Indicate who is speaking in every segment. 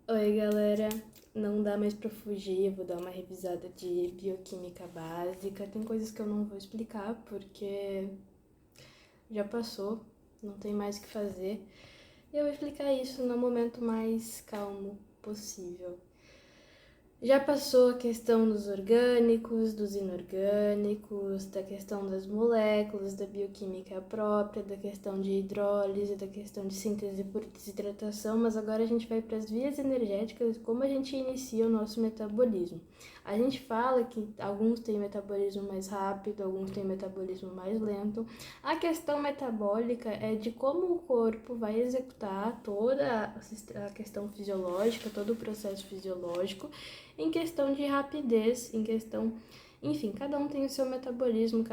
Speaker 1: Oi, galera. Não dá mais pra fugir, eu vou dar uma revisada de bioquímica básica. Tem coisas que eu não vou explicar porque já passou, não tem mais o que fazer. E eu vou explicar isso no momento mais calmo possível. Já passou a questão dos orgânicos, dos inorgânicos, da questão das moléculas, da bioquímica própria, da questão de hidrólise, da questão de síntese por desidratação, mas agora a gente vai para as vias energéticas, como a gente inicia o nosso metabolismo. A gente fala que alguns têm metabolismo mais rápido, alguns têm metabolismo mais lento. A questão metabólica é de como o corpo vai executar toda a questão fisiológica, todo o processo fisiológico, em questão de rapidez, enfim, cada um tem o seu metabolismo,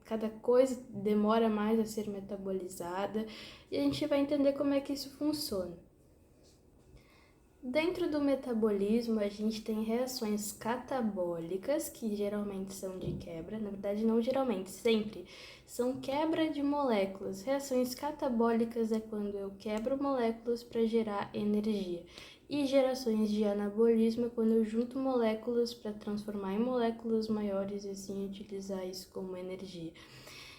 Speaker 1: cada coisa demora mais a ser metabolizada e a gente vai entender como é que isso funciona. Dentro do metabolismo, a gente tem reações catabólicas, que geralmente são de quebra, na verdade não geralmente, sempre, são quebra de moléculas. Reações catabólicas é quando eu quebro moléculas para gerar energia. E gerações de anabolismo é quando eu junto moléculas para transformar em moléculas maiores e assim utilizar isso como energia.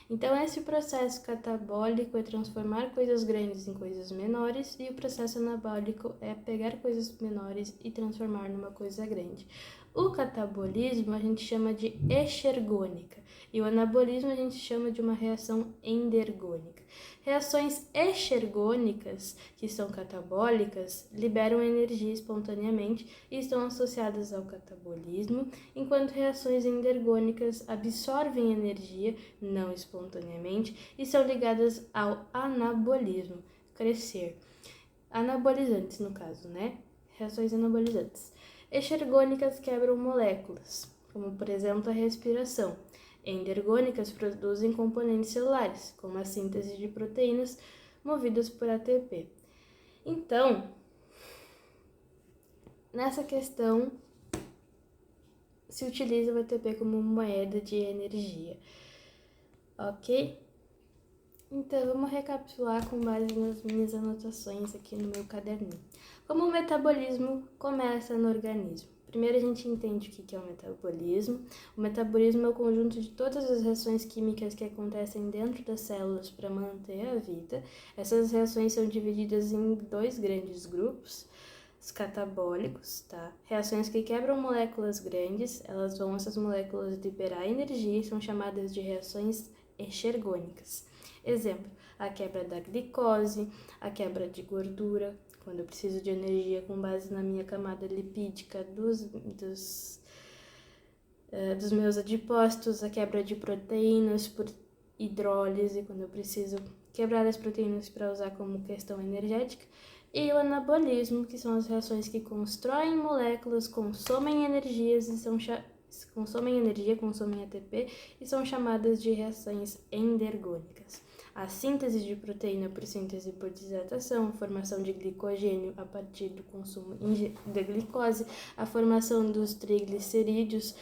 Speaker 1: Então, esse processo catabólico é transformar coisas grandes em coisas menores, e o processo anabólico é pegar coisas menores e transformar numa coisa grande. O catabolismo a gente chama de exergônica, e o anabolismo a gente chama de uma reação endergônica. Reações exergônicas, que são catabólicas, liberam energia espontaneamente e estão associadas ao catabolismo, enquanto reações endergônicas absorvem energia não espontaneamente e são ligadas ao anabolismo, crescer. Anabolizantes, no caso, né? Reações anabolizantes. Exergônicas quebram moléculas, como por exemplo a respiração. Endergônicas produzem componentes celulares, como a síntese de proteínas movidas por ATP. Então, nessa questão, se utiliza o ATP como moeda de energia. Ok? Então, vamos recapitular com base nas minhas anotações aqui no meu caderninho. Como o metabolismo começa no organismo? Primeiro a gente entende o que é o metabolismo. O metabolismo é o conjunto de todas as reações químicas que acontecem dentro das células para manter a vida. Essas reações são divididas em dois grandes grupos, os catabólicos, tá? Reações que quebram moléculas grandes, essas moléculas liberar energia e são chamadas de reações exergônicas. Exemplo, a quebra da glicose, a quebra de gordura, quando eu preciso de energia com base na minha camada lipídica dos meus adipócitos, a quebra de proteínas por hidrólise, quando eu preciso quebrar as proteínas para usar como questão energética, e o anabolismo, que são as reações que constroem moléculas, consomem energias e consomem ATP e são chamadas de reações endergônicas. A síntese de proteína por síntese por desidratação, a formação de glicogênio a partir do consumo da glicose, a formação dos triglicerídeos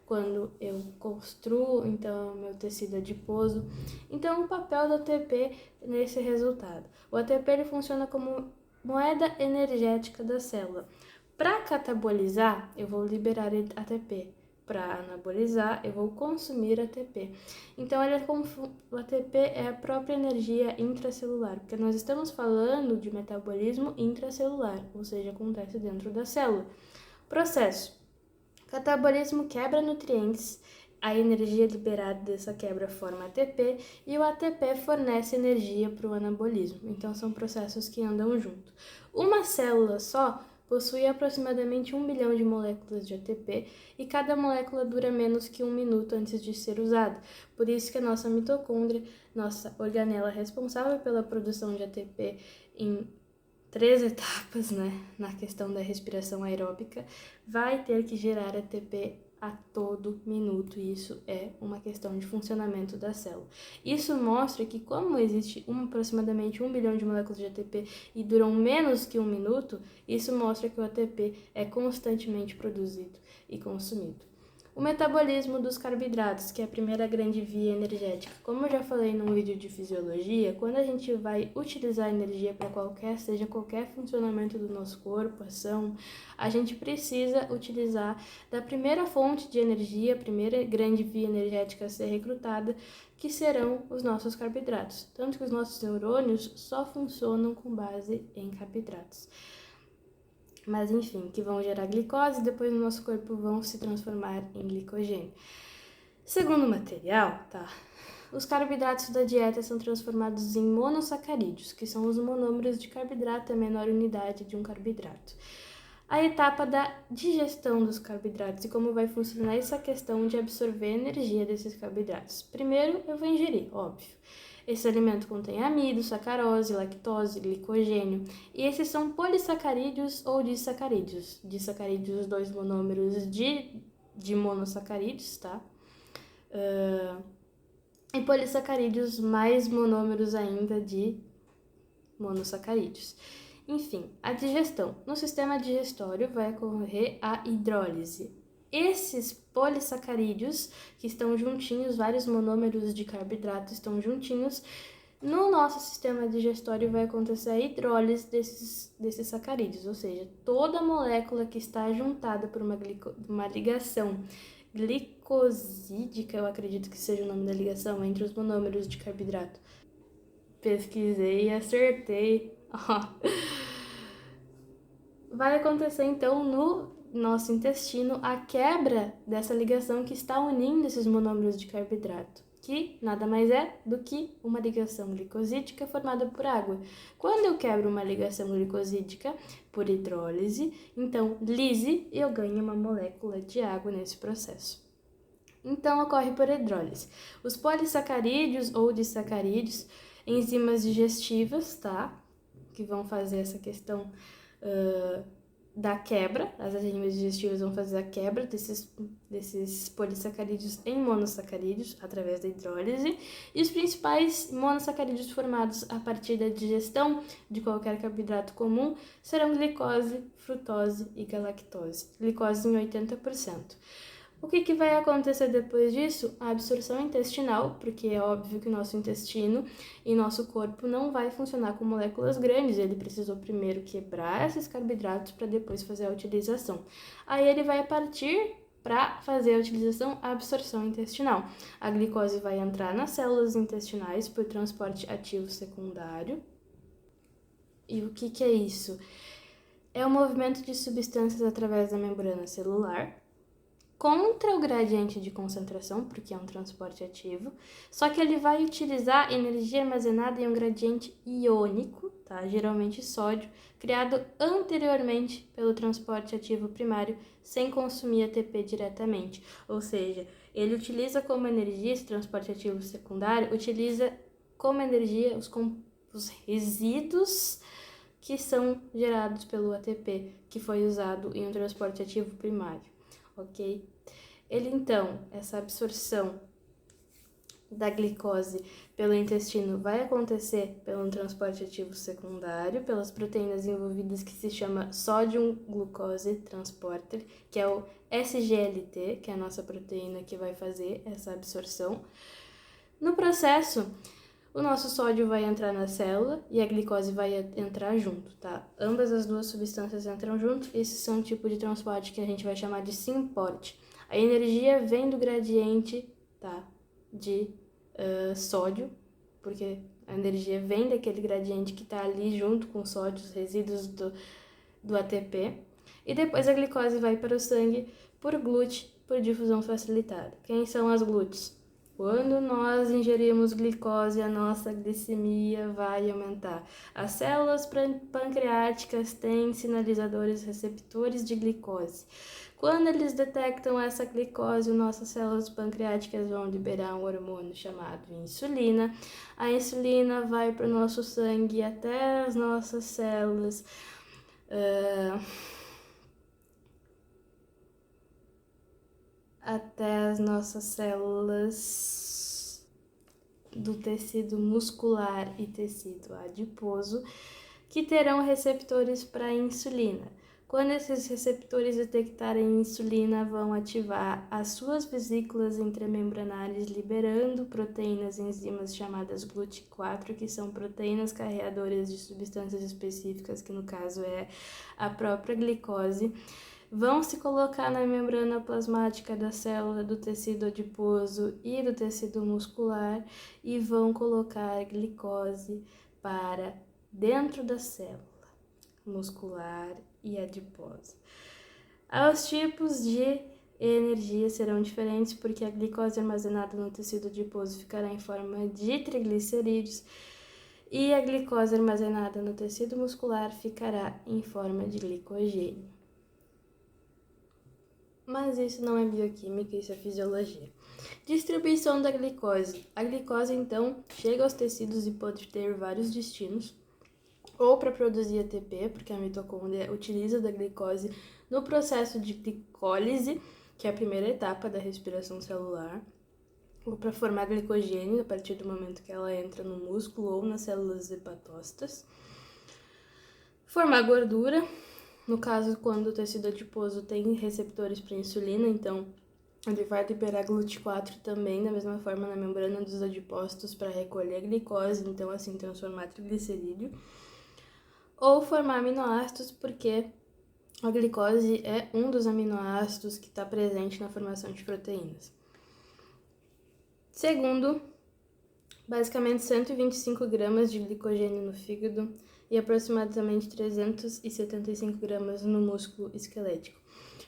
Speaker 1: quando eu construo então meu tecido adiposo. Então, o papel do ATP nesse resultado. O ATP ele funciona como moeda energética da célula. Para catabolizar, eu vou liberar ATP. Para anabolizar, eu vou consumir ATP. Então, o ATP é a própria energia intracelular, porque nós estamos falando de metabolismo intracelular, ou seja, acontece dentro da célula. Processo. Catabolismo quebra nutrientes, a energia liberada dessa quebra forma ATP e o ATP fornece energia para o anabolismo. Então, são processos que andam junto. Uma célula só possui aproximadamente 1 bilhão de moléculas de ATP e cada molécula dura menos que 1 minuto antes de ser usada. Por isso que a nossa mitocôndria, nossa organela responsável pela produção de ATP em 3 etapas, né, na questão da respiração aeróbica, vai ter que gerar ATP a todo minuto, e isso é uma questão de funcionamento da célula. Isso mostra que, como existe aproximadamente 1 bilhão de moléculas de ATP e duram menos que 1 minuto, isso mostra que o ATP é constantemente produzido e consumido. O metabolismo dos carboidratos, que é a primeira grande via energética. Como eu já falei num vídeo de fisiologia, quando a gente vai utilizar energia para seja qualquer funcionamento do nosso corpo, ação, a gente precisa utilizar da primeira fonte de energia, a primeira grande via energética a ser recrutada, que serão os nossos carboidratos. Tanto que os nossos neurônios só funcionam com base em carboidratos. Mas enfim, que vão gerar glicose e depois no nosso corpo vão se transformar em glicogênio. Segundo o material, tá? Os carboidratos da dieta são transformados em monossacarídeos, que são os monômeros de carboidrato, a menor unidade de um carboidrato. A etapa da digestão dos carboidratos e como vai funcionar essa questão de absorver a energia desses carboidratos. Primeiro, eu vou ingerir, óbvio. Esse alimento contém amido, sacarose, lactose, glicogênio, e esses são polissacarídeos ou disacarídeos. Disacarídeos, 2 monômeros de monossacarídeos, tá? E polissacarídeos, mais monômeros ainda de monossacarídeos. Enfim, a digestão. No sistema digestório vai ocorrer a hidrólise. Esses polissacarídeos, que estão juntinhos, vários monômeros de carboidrato estão juntinhos, no nosso sistema digestório vai acontecer a hidrólise desses sacarídeos, ou seja, toda molécula que está juntada por uma ligação glicosídica, eu acredito que seja o nome da ligação, entre os monômeros de carboidrato. Pesquisei e acertei. Vai acontecer então no nosso intestino a quebra dessa ligação que está unindo esses monômeros de carboidrato, que nada mais é do que uma ligação glicosídica formada por água. Quando eu quebro uma ligação glicosídica por hidrólise, então lise, eu ganho uma molécula de água nesse processo. Então ocorre por hidrólise. Os polissacarídeos ou disacarídeos, enzimas digestivas, tá? Que vão fazer essa questão da quebra, as enzimas digestivas vão fazer a quebra desses polissacarídeos em monossacarídeos através da hidrólise, e os principais monossacarídeos formados a partir da digestão de qualquer carboidrato comum serão glicose, frutose e galactose, glicose em 80%. O que vai acontecer depois disso? A absorção intestinal, porque é óbvio que o nosso intestino e nosso corpo não vai funcionar com moléculas grandes, ele precisou primeiro quebrar esses carboidratos para depois fazer a utilização. Aí ele vai partir para fazer a utilização, a absorção intestinal. A glicose vai entrar nas células intestinais por transporte ativo secundário. E o que é isso? É o movimento de substâncias através da membrana celular, contra o gradiente de concentração, porque é um transporte ativo, só que ele vai utilizar energia armazenada em um gradiente iônico, tá? Geralmente sódio, criado anteriormente pelo transporte ativo primário, sem consumir ATP diretamente. Ou seja, ele utiliza como energia, esse transporte ativo secundário, utiliza como energia os resíduos que são gerados pelo ATP, que foi usado em um transporte ativo primário, ok? Ele então, essa absorção da glicose pelo intestino vai acontecer pelo transporte ativo secundário, pelas proteínas envolvidas que se chama Sodium Glucose Transporter, que é o SGLT, que é a nossa proteína que vai fazer essa absorção. No processo, o nosso sódio vai entrar na célula e a glicose vai entrar junto, tá? Ambas as duas substâncias entram junto, esses são o tipo de transporte que a gente vai chamar de symporte. A energia vem do gradiente, tá, de sódio, porque a energia vem daquele gradiente que está ali junto com o sódio, os resíduos do ATP. E depois a glicose vai para o sangue por GLUT, por difusão facilitada. Quem são as GLUTs? Quando nós ingerimos glicose, a nossa glicemia vai aumentar. As células pancreáticas têm sinalizadores receptores de glicose. Quando eles detectam essa glicose, nossas células pancreáticas vão liberar um hormônio chamado insulina. A insulina vai para o nosso sangue até as nossas células. Até as nossas células do tecido muscular e tecido adiposo, que terão receptores para a insulina. Quando esses receptores detectarem insulina, vão ativar as suas vesículas intramembranares, liberando proteínas e enzimas chamadas GLUT4, que são proteínas carreadoras de substâncias específicas, que no caso é a própria glicose. Vão se colocar na membrana plasmática da célula, do tecido adiposo e do tecido muscular e vão colocar a glicose para dentro da célula muscular e adiposa. Os tipos de energia serão diferentes porque a glicose armazenada no tecido adiposo ficará em forma de triglicerídeos e a glicose armazenada no tecido muscular ficará em forma de glicogênio. Mas isso não é bioquímica, isso é fisiologia. Distribuição da glicose. A glicose, então, chega aos tecidos e pode ter vários destinos. Ou para produzir ATP, porque a mitocôndria utiliza da glicose no processo de glicólise, que é a primeira etapa da respiração celular, ou para formar glicogênio a partir do momento que ela entra no músculo ou nas células hepatócitas. Formar gordura, no caso quando o tecido adiposo tem receptores para insulina, então ele vai liberar GLUT4 também, da mesma forma na membrana dos adipócitos para recolher a glicose, então assim transformar triglicerídeo. Ou formar aminoácidos, porque a glicose é um dos aminoácidos que está presente na formação de proteínas. Segundo, basicamente 125 gramas de glicogênio no fígado e aproximadamente 375 gramas no músculo esquelético.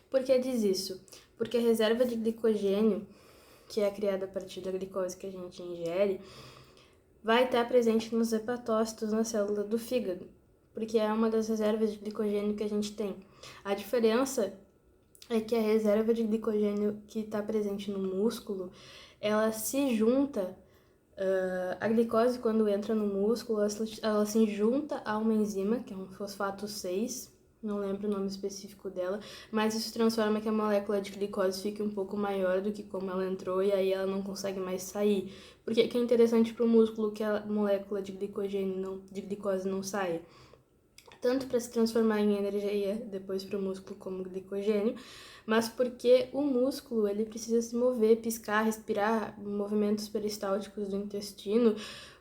Speaker 1: Por que diz isso? Porque a reserva de glicogênio, que é criada a partir da glicose que a gente ingere, vai estar presente nos hepatócitos na célula do fígado, porque é uma das reservas de glicogênio que a gente tem. A diferença é que a reserva de glicogênio que está presente no músculo, ela se junta, a glicose quando entra no músculo, ela se junta a uma enzima, que é um fosfato 6, não lembro o nome específico dela, mas isso transforma que a molécula de glicose fique um pouco maior do que como ela entrou e aí ela não consegue mais sair. Porque que é interessante para o músculo que a molécula de glicose não saia. Tanto para se transformar em energia depois para o músculo como glicogênio, mas porque o músculo ele precisa se mover, piscar, respirar, movimentos peristálticos do intestino,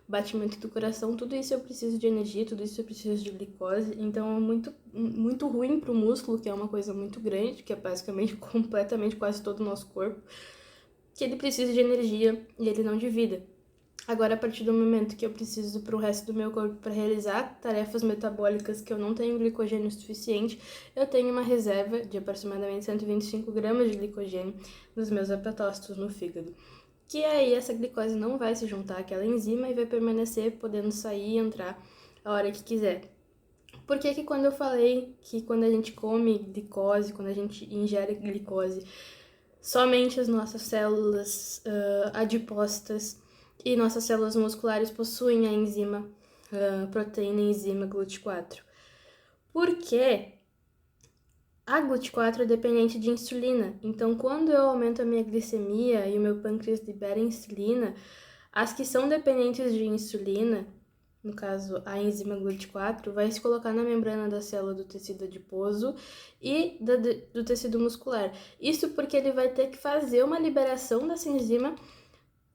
Speaker 1: batimento do coração, tudo isso eu preciso de energia, tudo isso eu preciso de glicose, então é muito ruim para o músculo, que é uma coisa muito grande, que é basicamente completamente quase todo o nosso corpo, que ele precisa de energia e ele não de vida. Agora, a partir do momento que eu preciso para o resto do meu corpo para realizar tarefas metabólicas que eu não tenho glicogênio suficiente, eu tenho uma reserva de aproximadamente 125 gramas de glicogênio nos meus hepatócitos no fígado. Que aí essa glicose não vai se juntar àquela enzima e vai permanecer podendo sair e entrar a hora que quiser. Por que quando eu falei que quando a gente come glicose, quando a gente ingere glicose, somente as nossas células adipócitas e nossas células musculares possuem a enzima, proteína enzima GLUT4? Porque a GLUT4 é dependente de insulina. Então, quando eu aumento a minha glicemia e o meu pâncreas libera insulina, as que são dependentes de insulina, no caso a enzima GLUT4, vai se colocar na membrana da célula do tecido adiposo e do tecido muscular. Isso porque ele vai ter que fazer uma liberação dessa enzima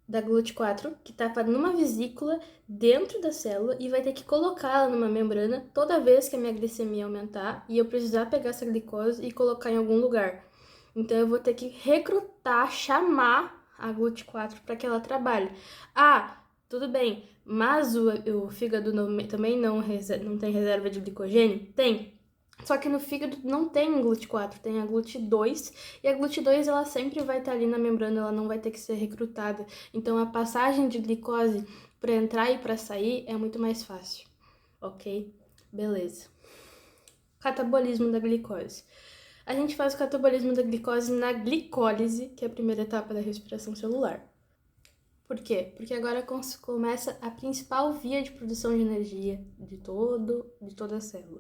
Speaker 1: da GLUT4, que está numa vesícula dentro da célula e vai ter que colocá-la numa membrana toda vez que a minha glicemia aumentar e eu precisar pegar essa glicose e colocar em algum lugar. Então eu vou ter que recrutar, chamar a GLUT4 para que ela trabalhe. Ah, tudo bem, mas o fígado também não tem reserva de glicogênio? Tem. Só que no fígado não tem GLUT4, tem a GLUT2, e a GLUT2 ela sempre vai estar ali na membrana, ela não vai ter que ser recrutada. Então a passagem de glicose para entrar e para sair é muito mais fácil, ok? Beleza. Catabolismo da glicose. A gente faz o catabolismo da glicose na glicólise, que é a primeira etapa da respiração celular. Por quê? Porque agora começa a principal via de produção de energia de toda a célula.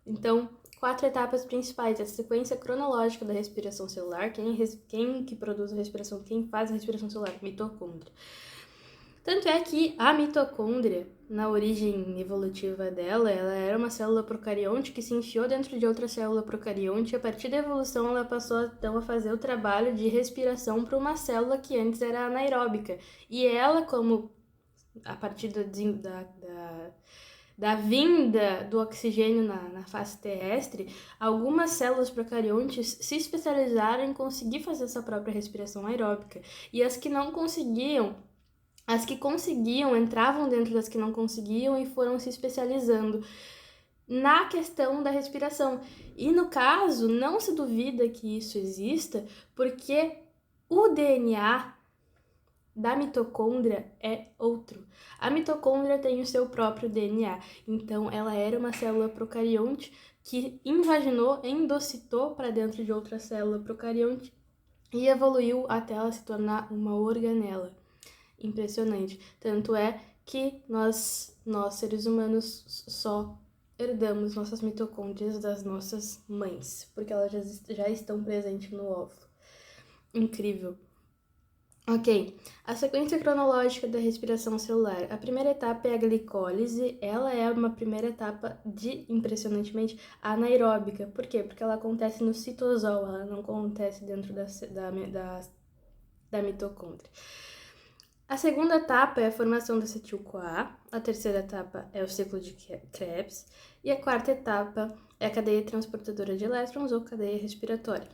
Speaker 1: Então, 4 etapas principais, a sequência cronológica da respiração celular, quem que produz a respiração, quem faz a respiração celular, mitocôndria. Tanto é que a mitocôndria, na origem evolutiva dela, ela era uma célula procarionte que se enfiou dentro de outra célula procarionte e a partir da evolução ela passou então a fazer o trabalho de respiração para uma célula que antes era anaeróbica. E ela, como a partir da vinda do oxigênio na face terrestre, algumas células procariontes se especializaram em conseguir fazer essa própria respiração aeróbica. E as que não conseguiam, as que conseguiam entravam dentro das que não conseguiam e foram se especializando na questão da respiração. E no caso, não se duvida que isso exista, porque o DNA da mitocôndria é outro. A mitocôndria tem o seu próprio DNA, então ela era uma célula procarionte que invaginou, endocitou para dentro de outra célula procarionte e evoluiu até ela se tornar uma organela. Impressionante. Tanto é que nós seres humanos, só herdamos nossas mitocôndrias das nossas mães, porque elas já estão presentes no óvulo. Incrível. Ok, a sequência cronológica da respiração celular. A primeira etapa é a glicólise. Ela é uma primeira etapa impressionantemente, anaeróbica. Por quê? Porque ela acontece no citosol, ela não acontece dentro da mitocôndria. A segunda etapa é a formação do acetil-CoA, a terceira etapa é o ciclo de Krebs e a quarta etapa é a cadeia transportadora de elétrons ou cadeia respiratória.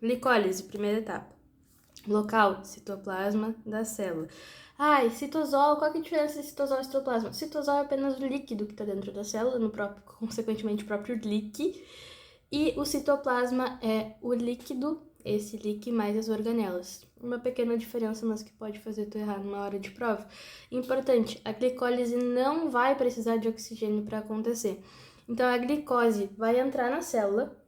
Speaker 1: Glicólise, primeira etapa. Local, citoplasma da célula. E citosol, qual que é a diferença de citosol e citoplasma? Citosol é apenas o líquido que está dentro da célula, consequentemente o próprio líquido, e o citoplasma é o líquido, esse líquido mais as organelas. Uma pequena diferença, mas que pode fazer tu errar numa hora de prova. Importante, a glicólise não vai precisar de oxigênio para acontecer. Então, a glicose vai entrar na célula.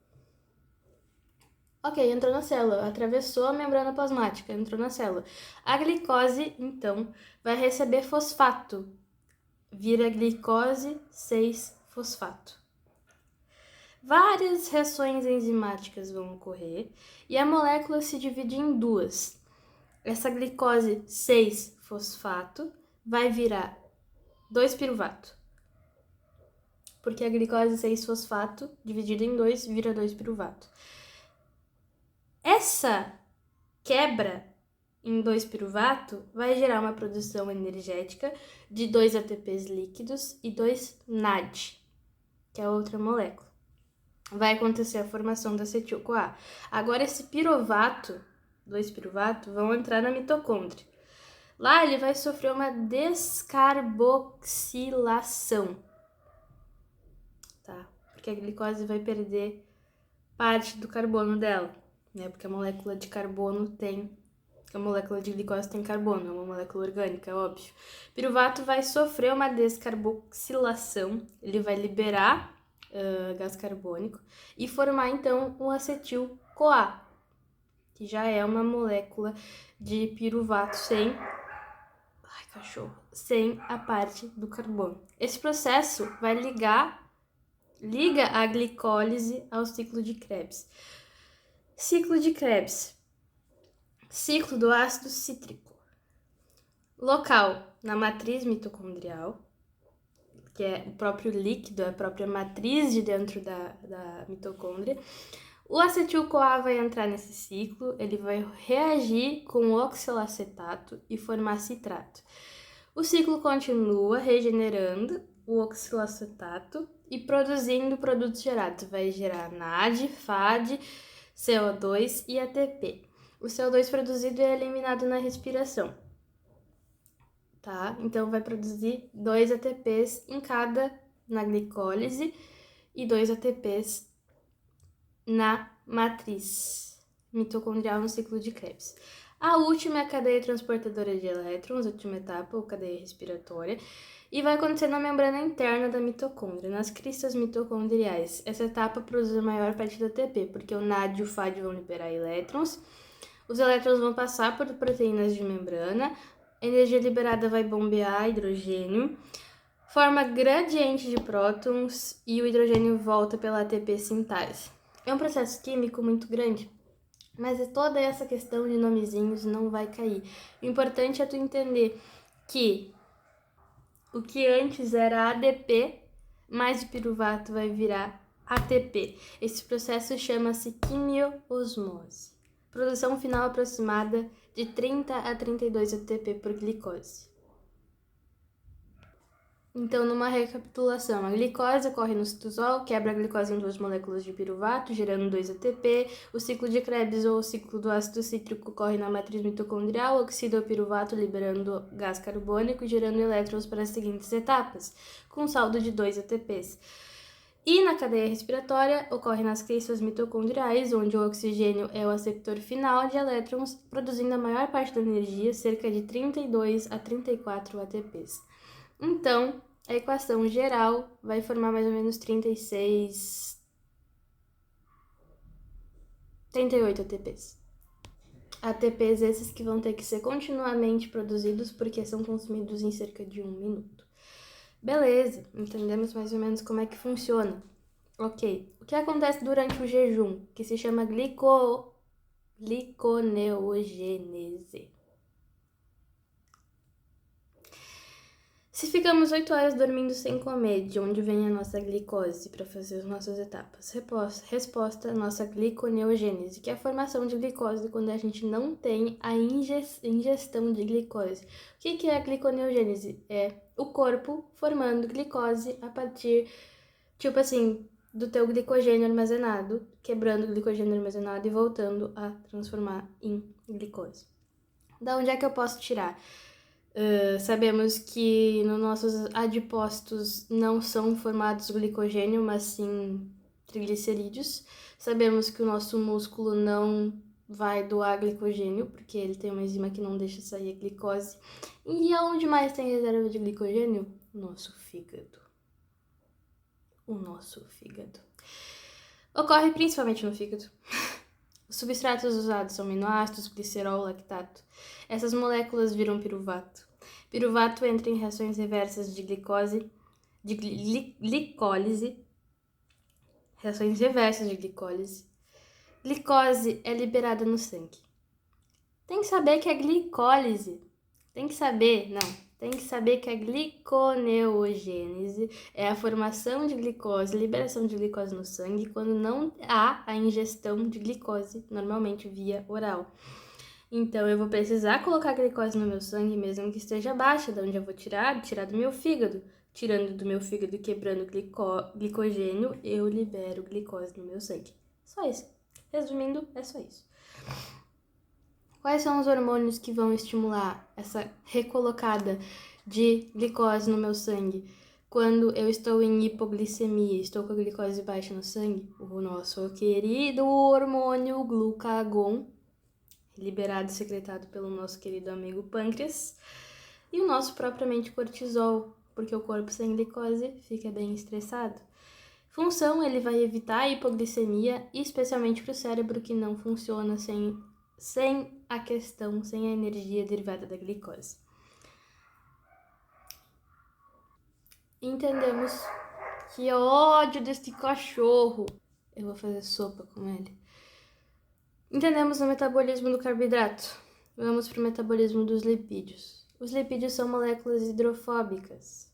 Speaker 1: Ok, entrou na célula, atravessou a membrana plasmática, entrou na célula. A glicose, então, vai receber fosfato. Vira glicose 6-fosfato. Várias reações enzimáticas vão ocorrer e a molécula se divide em duas. Essa glicose 6-fosfato vai virar 2-piruvato. Porque a glicose 6-fosfato dividida em 2 vira 2-piruvato. Essa quebra em 2-piruvato vai gerar uma produção energética de 2 ATPs líquidos e 2 NAD, que é outra molécula. Vai acontecer a formação do acetil-CoA. Agora esse piruvato, 2-piruvato, vão entrar na mitocôndria. Lá ele vai sofrer uma descarboxilação, tá? Porque a glicose vai perder parte do carbono dela, né? Porque a molécula de glicose tem carbono, é uma molécula orgânica, é óbvio. O piruvato vai sofrer uma descarboxilação, ele vai liberar gás carbônico e formar então um acetil-CoA, que já é uma molécula de piruvato sem a parte do carbono. Esse processo vai liga a glicólise ao ciclo de Krebs. Ciclo de Krebs. Ciclo do ácido cítrico. Local, na matriz mitocondrial, que é o próprio líquido, a própria matriz de dentro da mitocôndria. O acetil-CoA vai entrar nesse ciclo, ele vai reagir com o oxalacetato e formar citrato. O ciclo continua regenerando o oxalacetato e produzindo produtos gerados. Vai gerar NAD, FAD, CO2 e ATP. O CO2 produzido é eliminado na respiração. Tá? Então, vai produzir 2 ATPs na glicólise e 2 ATPs na matriz mitocondrial no ciclo de Krebs. A última é a cadeia transportadora de elétrons, a última etapa, ou cadeia respiratória, e vai acontecer na membrana interna da mitocôndria, nas cristas mitocondriais. Essa etapa produz a maior parte do ATP, porque o NAD e o FAD vão liberar elétrons, os elétrons vão passar por proteínas de membrana, a energia liberada vai bombear hidrogênio, forma gradiente de prótons e o hidrogênio volta pela ATP sintase. É um processo químico muito grande, mas toda essa questão de nomezinhos não vai cair. O importante é tu entender que o que antes era ADP, mais o piruvato vai virar ATP. Esse processo chama-se quimiosmose. Produção final aproximada de 30 a 32 ATP por glicose. Então, numa recapitulação, a glicose ocorre no citosol, quebra a glicose em 2 moléculas de piruvato, gerando 2 ATP. O ciclo de Krebs ou o ciclo do ácido cítrico ocorre na matriz mitocondrial, oxida o piruvato, liberando gás carbônico e gerando elétrons para as seguintes etapas, com saldo de 2 ATPs. E na cadeia respiratória, ocorre nas cristras mitocondriais, onde o oxigênio é o aceptor final de elétrons, produzindo a maior parte da energia, cerca de 32 a 34 ATPs. Então, a equação geral vai formar mais ou menos 38 ATPs. ATPs esses que vão ter que ser continuamente produzidos porque são consumidos em cerca de 1 minuto. Beleza, entendemos mais ou menos como é que funciona. Ok, o que acontece durante o jejum, que se chama gliconeogênese? Se ficamos 8 horas dormindo sem comer, de onde vem a nossa glicose para fazer as nossas etapas? Resposta, nossa gliconeogênese, que é a formação de glicose quando a gente não tem a ingestão de glicose. O que é a gliconeogênese? É o corpo formando glicose a partir, tipo assim, do teu glicogênio armazenado, quebrando o glicogênio armazenado e voltando a transformar em glicose. Da onde é que eu posso tirar? Sabemos que nos nossos adipócitos não são formados glicogênio, mas sim triglicerídeos. Sabemos que o nosso músculo não vai doar glicogênio, porque ele tem uma enzima que não deixa sair a glicose. E aonde mais tem reserva de glicogênio? Nosso fígado. O nosso fígado. Ocorre principalmente no fígado. Os substratos usados são aminoácidos, glicerol, lactato. Essas moléculas viram piruvato. Piruvato entra em reações reversas de glicólise. Reações reversas de glicólise. Glicose é liberada no sangue. Tem que saber que a glicólise. Tem que saber que a gliconeogênese é a formação de glicose, liberação de glicose no sangue quando não há a ingestão de glicose, normalmente via oral. Então, eu vou precisar colocar glicose no meu sangue, mesmo que esteja baixa, de onde eu vou tirar do meu fígado. Tirando do meu fígado e quebrando glicogênio, eu libero glicose no meu sangue. Só isso. Resumindo, é só isso. Quais são os hormônios que vão estimular essa recolocada de glicose no meu sangue? Quando eu estou em hipoglicemia, estou com a glicose baixa no sangue, o nosso querido hormônio glucagon, liberado e secretado pelo nosso querido amigo pâncreas, e o nosso propriamente cortisol, porque o corpo sem glicose fica bem estressado. Função, ele vai evitar a hipoglicemia, especialmente para o cérebro que não funciona sem a energia derivada da glicose. Entendemos que ódio desse cachorro. Eu vou fazer sopa com ele. Entendemos o metabolismo do carboidrato. Vamos para o metabolismo dos lipídios. Os lipídios são moléculas hidrofóbicas.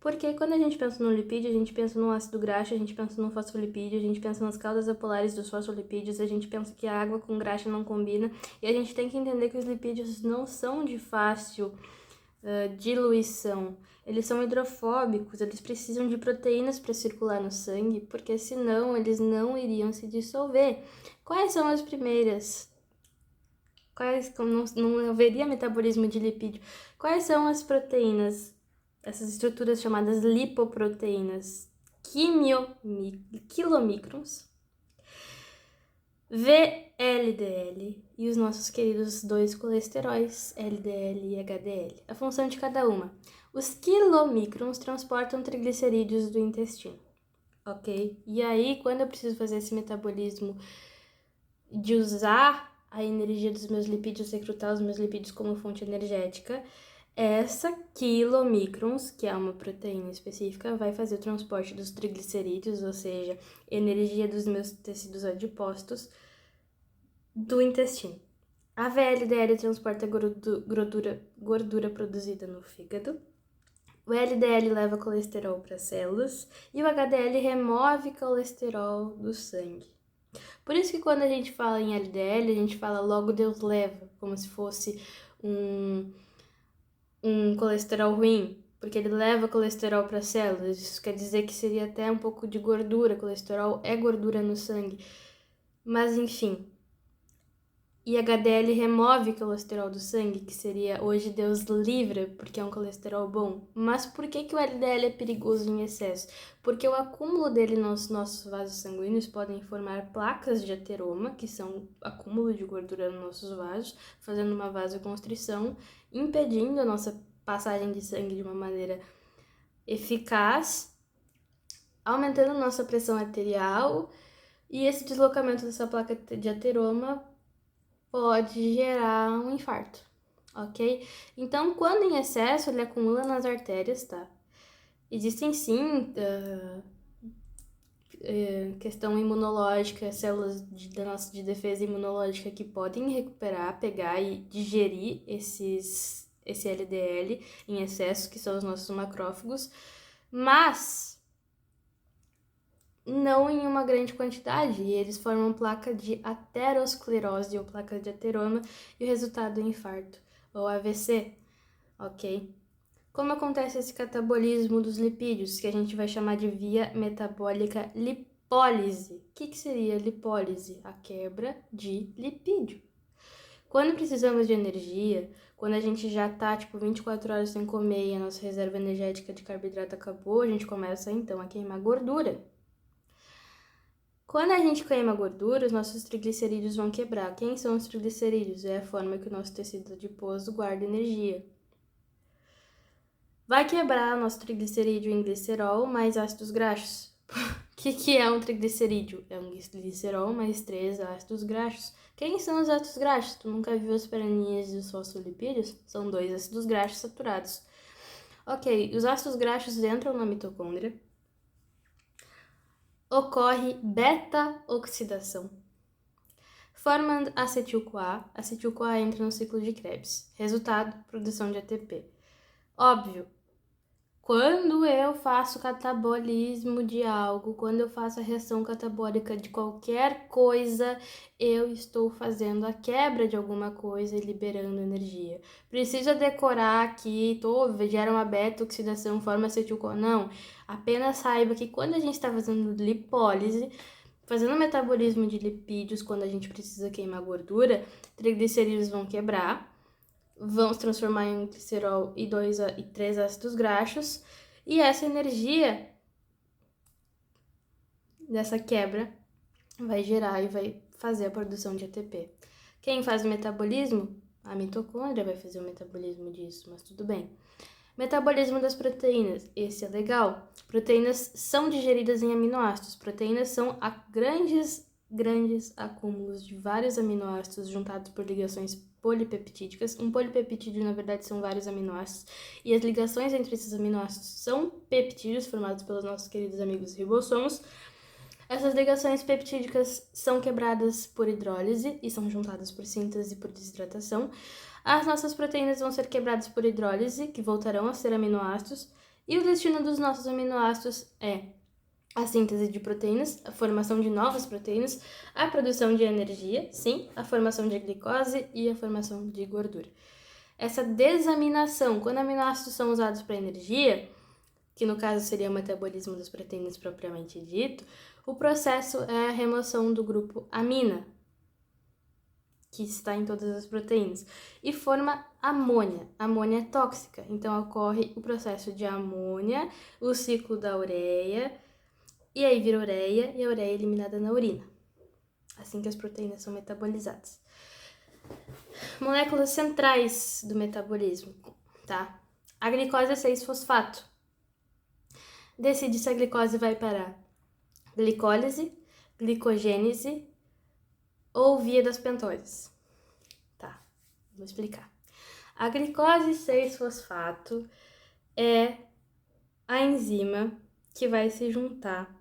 Speaker 1: Porque quando a gente pensa no lipídio, a gente pensa no ácido graxo, a gente pensa no fosfolipídio, a gente pensa nas caudas apolares dos fosfolipídios, a gente pensa que a água com graxa não combina, e a gente tem que entender que os lipídios não são de fácil diluição. Eles são hidrofóbicos, eles precisam de proteínas para circular no sangue, porque senão eles não iriam se dissolver. Quais são as primeiras? Não haveria metabolismo de lipídio. Quais são as proteínas? Essas estruturas chamadas lipoproteínas, quilomicrons, VLDL e os nossos queridos 2 colesteróis, LDL e HDL. A função de cada uma. Os quilomicrons transportam triglicerídeos do intestino, ok? E aí, quando eu preciso fazer esse metabolismo de usar a energia dos meus lipídios, recrutar os meus lipídios como fonte energética, essa quilomicrons, que é uma proteína específica, vai fazer o transporte dos triglicerídeos, ou seja, energia dos meus tecidos adipócitos, do intestino A VLDL transporta gordura produzida no fígado. O LDL leva colesterol para as células e o HDL remove colesterol do sangue. Por isso que quando a gente fala em LDL, a gente fala logo Deus leva, como se fosse um colesterol ruim, porque ele leva colesterol para as células. Isso quer dizer que seria até um pouco de gordura. Colesterol é gordura no sangue. Mas enfim. E HDL remove colesterol do sangue, que seria hoje Deus livra, porque é um colesterol bom. Mas por que o LDL é perigoso em excesso? Porque o acúmulo dele nos nossos vasos sanguíneos podem formar placas de ateroma, que são acúmulo de gordura nos nossos vasos, fazendo uma vasoconstrição, impedindo a nossa passagem de sangue de uma maneira eficaz, aumentando a nossa pressão arterial, e esse deslocamento dessa placa de ateroma pode gerar um infarto, ok? Então, quando em excesso, ele acumula nas artérias, tá? Existem sim questão imunológica, células de defesa imunológica que podem recuperar, pegar e digerir esse LDL em excesso, que são os nossos macrófagos, mas não em uma grande quantidade, e eles formam placa de aterosclerose ou placa de ateroma, e o resultado é infarto ou AVC, ok? Como acontece esse catabolismo dos lipídios, que a gente vai chamar de via metabólica lipólise? O que seria lipólise? A quebra de lipídio. Quando precisamos de energia, quando a gente já tá, 24 horas sem comer e a nossa reserva energética de carboidrato acabou, a gente começa, então, a queimar gordura. Quando a gente queima gordura, os nossos triglicerídeos vão quebrar. Quem são os triglicerídeos? É a forma que o nosso tecido adiposo guarda energia. Vai quebrar nosso triglicerídeo em glicerol mais ácidos graxos. O que é um triglicerídeo? É um glicerol mais 3 ácidos graxos. Quem são os ácidos graxos? Tu nunca viu as paraninhas e os fosfolipídios? São 2 ácidos graxos saturados. Ok, os ácidos graxos entram na mitocôndria. Ocorre beta-oxidação, formando acetil-CoA. Acetil-CoA entra no ciclo de Krebs. Resultado, produção de ATP. Óbvio, quando eu faço catabolismo de algo, quando eu faço a reação catabólica de qualquer coisa, eu estou fazendo a quebra de alguma coisa e liberando energia. Precisa decorar que gera uma beta-oxidação, forma acetil-CoA. Não, apenas saiba que quando a gente está fazendo lipólise, fazendo metabolismo de lipídios, quando a gente precisa queimar gordura, triglicerídeos vão quebrar, vão se transformar em glicerol e 3 ácidos graxos, e essa energia dessa quebra vai gerar e vai fazer a produção de ATP. Quem faz o metabolismo? A mitocôndria vai fazer o metabolismo disso, mas tudo bem. Metabolismo das proteínas, esse é legal. Proteínas são digeridas em aminoácidos. Proteínas são grandes acúmulos de vários aminoácidos juntados por ligações polipeptídicas. Um polipeptídeo, na verdade, são vários aminoácidos. E as ligações entre esses aminoácidos são peptídeos formados pelos nossos queridos amigos ribossomos. Essas ligações peptídicas são quebradas por hidrólise e são juntadas por síntese e por desidratação. As nossas proteínas vão ser quebradas por hidrólise, que voltarão a ser aminoácidos, e o destino dos nossos aminoácidos é a síntese de proteínas, a formação de novas proteínas, a produção de energia, sim, a formação de glicose e a formação de gordura. Essa desaminação, quando aminoácidos são usados para energia, que no caso seria o metabolismo das proteínas propriamente dito, o processo é a remoção do grupo amina, que está em todas as proteínas, e forma amônia. Amônia é tóxica, então ocorre o processo de amônia, o ciclo da ureia, e aí vira ureia, e a ureia é eliminada na urina. Assim que as proteínas são metabolizadas. Moléculas centrais do metabolismo, tá? A glicose é 6-fosfato. Decide se a glicose vai para glicólise, glicogênese ou via das pentoses. Tá, vou explicar. A glicose 6-fosfato é a enzima que vai se juntar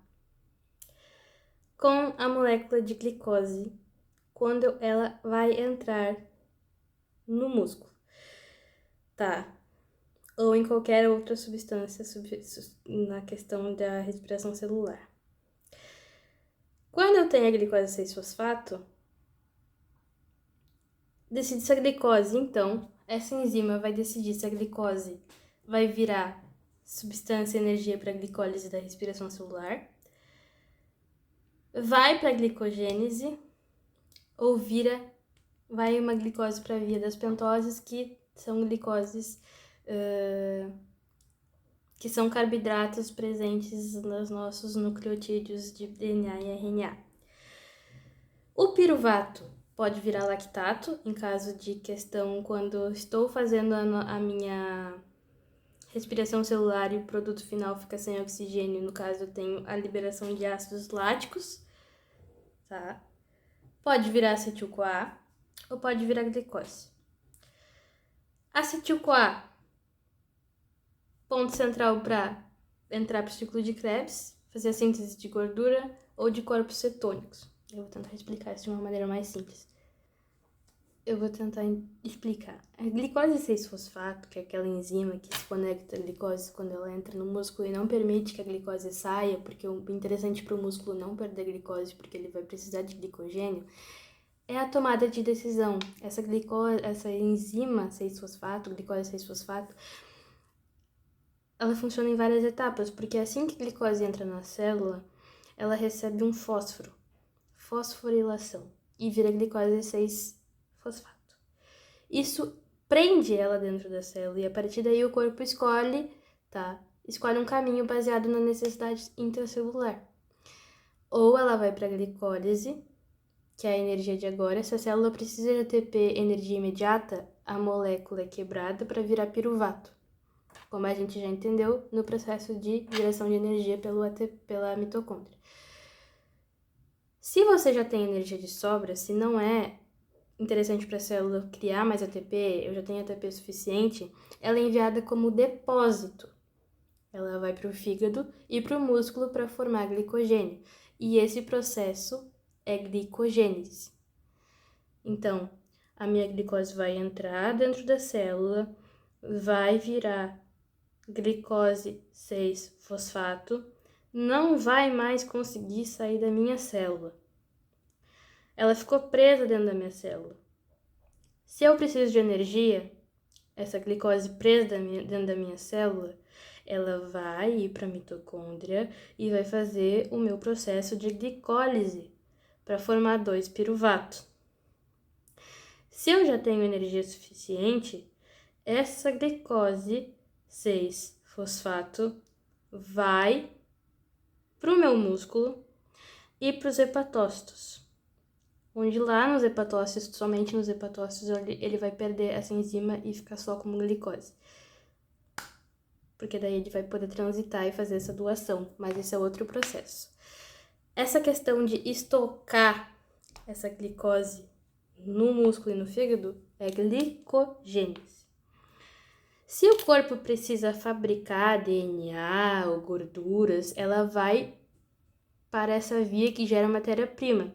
Speaker 1: com a molécula de glicose quando ela vai entrar no músculo, tá? Ou em qualquer outra substância na questão da respiração celular. Quando eu tenho a glicose 6-fosfato, decide se a glicose, então, essa enzima vai decidir se a glicose vai virar substância e energia para a glicólise da respiração celular, vai para a glicogênese ou vai uma glicose para a via das pentoses, que são glicoses que são carboidratos presentes nos nossos nucleotídeos de DNA e RNA. O piruvato pode virar lactato, em caso de questão quando estou fazendo a minha respiração celular e o produto final fica sem oxigênio, no caso eu tenho a liberação de ácidos láticos, tá? Pode virar acetil-CoA ou pode virar glicose. Acetil-CoA, ponto central para entrar para o ciclo de Krebs, fazer a síntese de gordura ou de corpos cetônicos. Eu vou tentar explicar isso de uma maneira mais simples. Eu vou tentar explicar. A glicose 6-fosfato, que é aquela enzima que se conecta à glicose quando ela entra no músculo e não permite que a glicose saia, porque o interessante para o músculo não perder glicose, porque ele vai precisar de glicogênio, é a tomada de decisão. Essa enzima 6-fosfato, glicose 6-fosfato, ela funciona em várias etapas, porque assim que a glicose entra na célula, ela recebe um fosforilação, e vira glicose 6-fosfato. Isso prende ela dentro da célula, e a partir daí o corpo escolhe um caminho baseado na necessidade intracelular. Ou ela vai para a glicólise, que é a energia de agora. Se a célula precisa de ATP, energia imediata, a molécula é quebrada para virar piruvato, como a gente já entendeu no processo de geração de energia pela mitocôndria. Se você já tem energia de sobra, se não é interessante para a célula criar mais ATP, eu já tenho ATP suficiente, ela é enviada como depósito. Ela vai para o fígado e para o músculo para formar glicogênio. E esse processo é glicogênese. Então, a minha glicose vai entrar dentro da célula, vai virar glicose 6-fosfato, não vai mais conseguir sair da minha célula. Ela ficou presa dentro da minha célula. Se eu preciso de energia, essa glicose presa dentro da minha célula, ela vai ir para a mitocôndria e vai fazer o meu processo de glicólise para formar 2-piruvato. Se eu já tenho energia suficiente, essa glicose 6-fosfato vai para o meu músculo e para os hepatócitos, onde lá nos hepatócitos, somente nos hepatócitos, ele vai perder essa enzima e ficar só como glicose. Porque daí ele vai poder transitar e fazer essa doação, mas esse é outro processo. Essa questão de estocar essa glicose no músculo e no fígado é glicogênese. Se o corpo precisa fabricar DNA ou gorduras, ela vai para essa via que gera matéria-prima.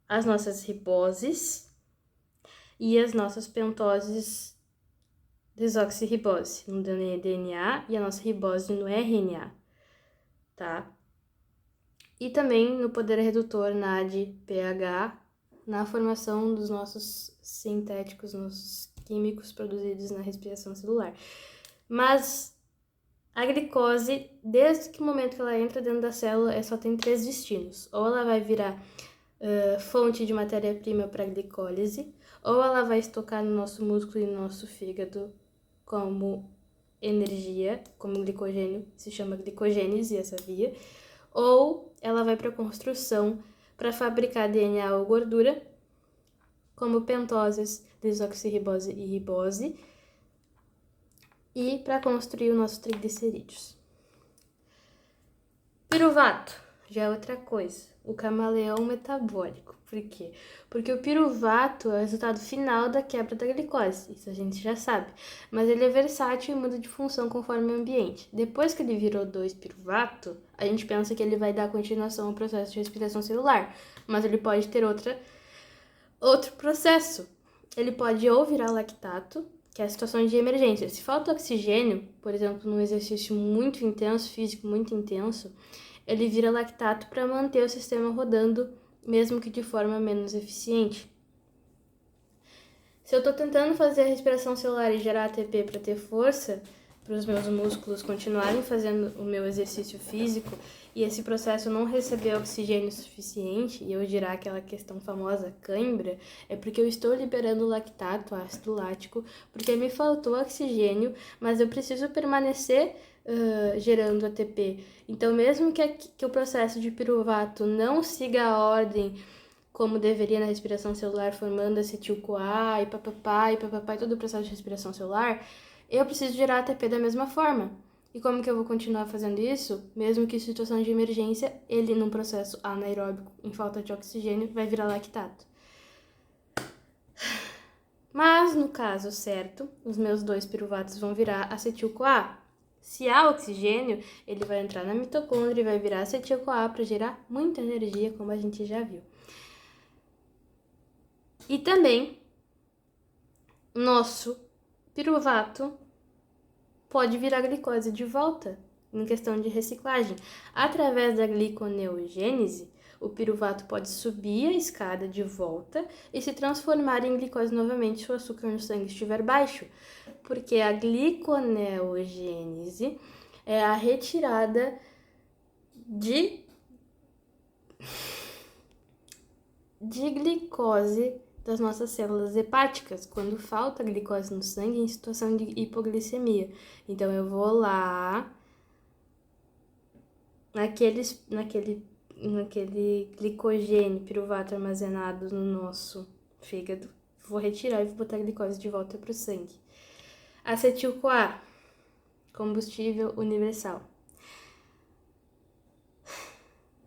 Speaker 1: As nossas riboses e as nossas pentoses desoxirribose no DNA e a nossa ribose no RNA, tá? E também no poder redutor NAD, pH, na formação dos nossos sintéticos, nossos químicos produzidos na respiração celular. Mas a glicose, desde o momento que ela entra dentro da célula, só tem 3 destinos. Ou ela vai virar fonte de matéria-prima para a glicólise, ou ela vai estocar no nosso músculo e no nosso fígado como energia, como glicogênio, se chama glicogênese essa via, ou ela vai para a construção para fabricar DNA ou gordura, como pentoses, desoxirribose e ribose, e para construir o nosso triglicerídeos. Piruvato já é outra coisa, o camaleão metabólico. Por quê? Porque o piruvato é o resultado final da quebra da glicose, isso a gente já sabe, mas ele é versátil e muda de função conforme o ambiente. Depois que ele virou 2-piruvato, a gente pensa que ele vai dar continuação ao processo de respiração celular, mas ele pode ter outro processo. ele pode ou virar lactato, que é a situação de emergência. Se falta oxigênio, por exemplo, num exercício muito intenso, físico muito intenso, ele vira lactato para manter o sistema rodando, mesmo que de forma menos eficiente. Se eu estou tentando fazer a respiração celular e gerar ATP para ter força, para os meus músculos continuarem fazendo o meu exercício físico, e esse processo não receber oxigênio suficiente e eu gerar aquela questão famosa cãibra, é porque eu estou liberando lactato, ácido lático, porque me faltou oxigênio, mas eu preciso permanecer gerando ATP. Então, mesmo que o processo de piruvato não siga a ordem como deveria na respiração celular, formando acetil-CoA e papapá, e todo o processo de respiração celular, eu preciso gerar ATP da mesma forma. E como que eu vou continuar fazendo isso? Mesmo que em situação de emergência, ele num processo anaeróbico, em falta de oxigênio, vai virar lactato. Mas, no caso certo, os meus 2 piruvatos vão virar acetil-CoA. Se há oxigênio, ele vai entrar na mitocôndria e vai virar acetil-CoA para gerar muita energia, como a gente já viu. E também, nosso piruvato pode virar glicose de volta, em questão de reciclagem. Através da gliconeogênese, o piruvato pode subir a escada de volta e se transformar em glicose novamente se o açúcar no sangue estiver baixo, porque a gliconeogênese é a retirada de glicose das nossas células hepáticas, quando falta glicose no sangue em situação de hipoglicemia. Então, eu vou lá, naquele glicogênio, piruvato armazenado no nosso fígado, vou retirar e vou botar a glicose de volta para o sangue. Acetil-CoA, combustível universal.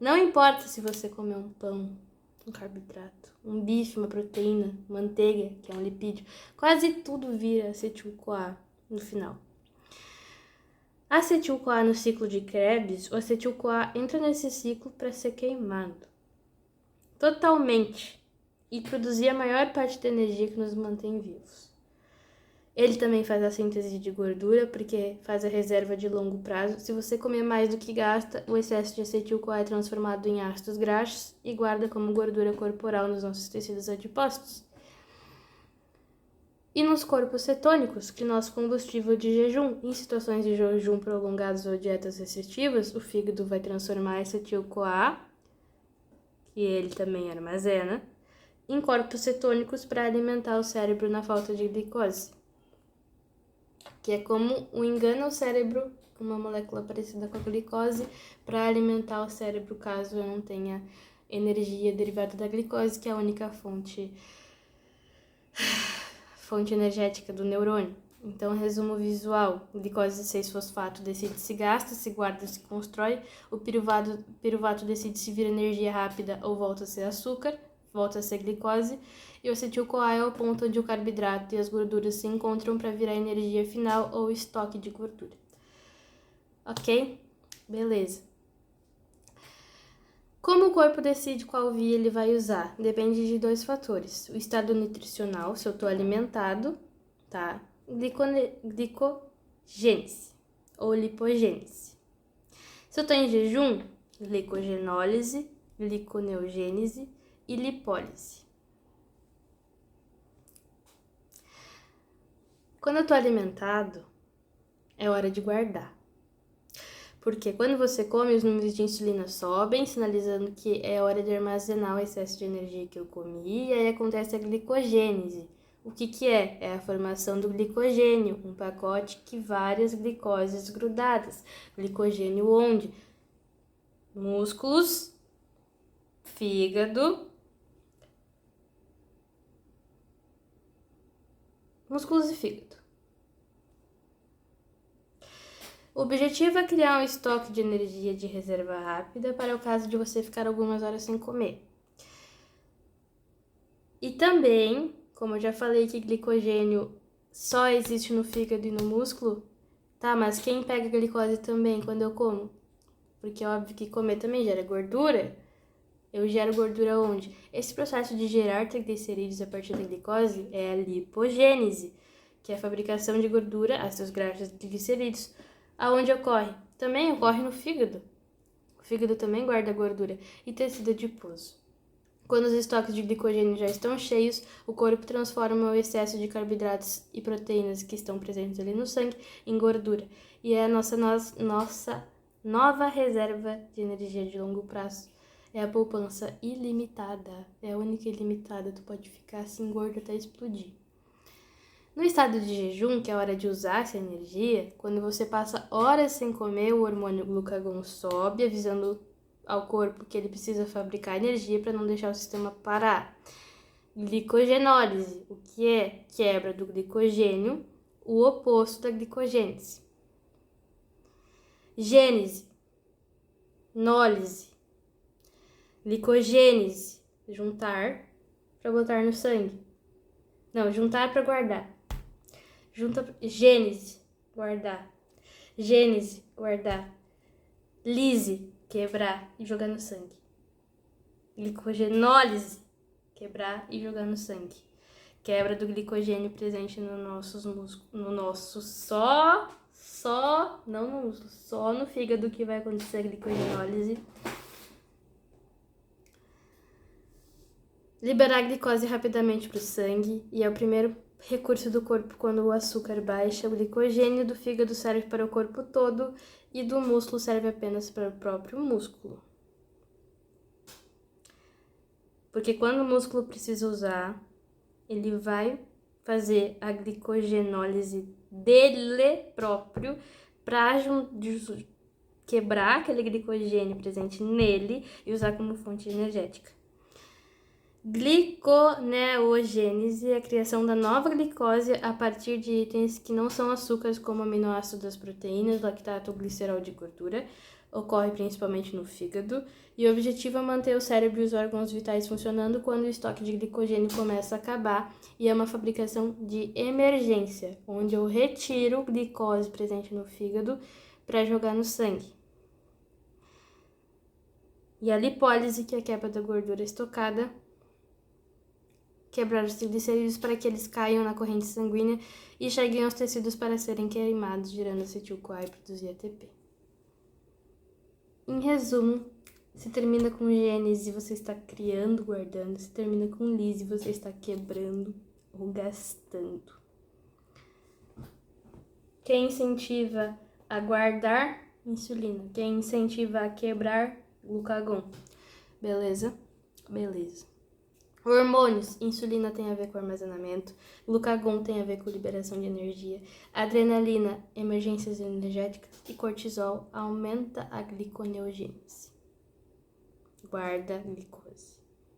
Speaker 1: Não importa se você comer um pão, um carboidrato, um bife, uma proteína, manteiga, que é um lipídio, quase tudo vira acetil-CoA no final. Acetil-CoA no ciclo de Krebs, o acetil-CoA entra nesse ciclo para ser queimado totalmente e produzir a maior parte da energia que nos mantém vivos. Ele também faz a síntese de gordura, porque faz a reserva de longo prazo. Se você comer mais do que gasta, o excesso de acetil-CoA é transformado em ácidos graxos e guarda como gordura corporal nos nossos tecidos adiposos. E nos corpos cetônicos, que nosso combustível de jejum, em situações de jejum prolongados ou dietas restritivas, o fígado vai transformar acetil-CoA, que ele também armazena, em corpos cetônicos para alimentar o cérebro na falta de glicose. Que é como engana o cérebro, uma molécula parecida com a glicose, para alimentar o cérebro caso eu não tenha energia derivada da glicose, que é a única fonte energética do neurônio. Então, resumo visual: glicose 6-fosfato decide se gasta, se guarda, se constrói. O piruvato decide se vira energia rápida ou volta a ser açúcar, volta a ser glicose. E o acetil-CoA é o ponto onde o carboidrato e as gorduras se encontram para virar energia final ou estoque de gordura. Ok? Beleza. Como o corpo decide qual via ele vai usar? Depende de 2 fatores. O estado nutricional, se eu estou alimentado, tá? Glicogênese ou lipogênese. Se eu estou em jejum, glicogenólise, gliconeogênese e lipólise. Quando eu estou alimentado, é hora de guardar. Porque quando você come, os números de insulina sobem, sinalizando que é hora de armazenar o excesso de energia que eu comi, e aí acontece a glicogênese. O que é? É a formação do glicogênio, um pacote que várias glicoses grudadas. Glicogênio onde? Músculos, fígado, músculos e fígado. O objetivo é criar um estoque de energia de reserva rápida para o caso de você ficar algumas horas sem comer. E também, como eu já falei que glicogênio só existe no fígado e no músculo, tá? Mas quem pega glicose também quando eu como? Porque é óbvio que comer também gera gordura. Eu gero gordura onde? Esse processo de gerar triglicerídeos a partir da glicose é a lipogênese, que é a fabricação de gordura, ácidos graxos e triglicerídeos. Aonde ocorre? Também ocorre no fígado. O fígado também guarda gordura e tecido adiposo. Quando os estoques de glicogênio já estão cheios, o corpo transforma o excesso de carboidratos e proteínas que estão presentes ali no sangue em gordura. E é a nossa nova reserva de energia de longo prazo. É a poupança ilimitada. É a única ilimitada. Tu pode ficar assim gordo até explodir. No estado de jejum, que é a hora de usar essa energia, quando você passa horas sem comer, o hormônio glucagon sobe, avisando ao corpo que ele precisa fabricar energia para não deixar o sistema parar. Glicogenólise, o que é quebra do glicogênio, o oposto da glicogênese. Gênese, nólise, glicogênese, juntar para botar no sangue. Não, juntar para guardar. Gênese, guardar. Gênese, guardar. Lise, quebrar e jogar no sangue. Glicogenólise, quebrar e jogar no sangue. Quebra do glicogênio presente nos nossos músculos, não no músculo, só no fígado que vai acontecer a glicogenólise. Liberar a glicose rapidamente para o sangue e é o primeiro recurso do corpo quando o açúcar baixa. O glicogênio do fígado serve para o corpo todo e do músculo serve apenas para o próprio músculo. Porque quando o músculo precisa usar, ele vai fazer a glicogenólise dele próprio para quebrar aquele glicogênio presente nele e usar como fonte energética. Gliconeogênese é a criação da nova glicose a partir de itens que não são açúcares, como aminoácidos das proteínas, lactato ou glicerol de gordura. Ocorre principalmente no fígado e o objetivo é manter o cérebro e os órgãos vitais funcionando quando o estoque de glicogênio começa a acabar, e é uma fabricação de emergência, onde eu retiro glicose presente no fígado para jogar no sangue. E a lipólise, que é a quebra da gordura estocada, quebrar os triglicerídeos para que eles caiam na corrente sanguínea e cheguem aos tecidos para serem queimados, gerando acetil-CoA e produzir ATP. Em resumo, se termina com gênese, você está criando, guardando. Se termina com lise, você está quebrando ou gastando. Quem incentiva a guardar? Insulina. Quem incentiva a quebrar? Glucagon. Beleza? Beleza. Hormônios. Insulina tem a ver com armazenamento. Glucagon tem a ver com liberação de energia. Adrenalina, emergências energéticas. E cortisol aumenta a gliconeogênese. Guarda glicose.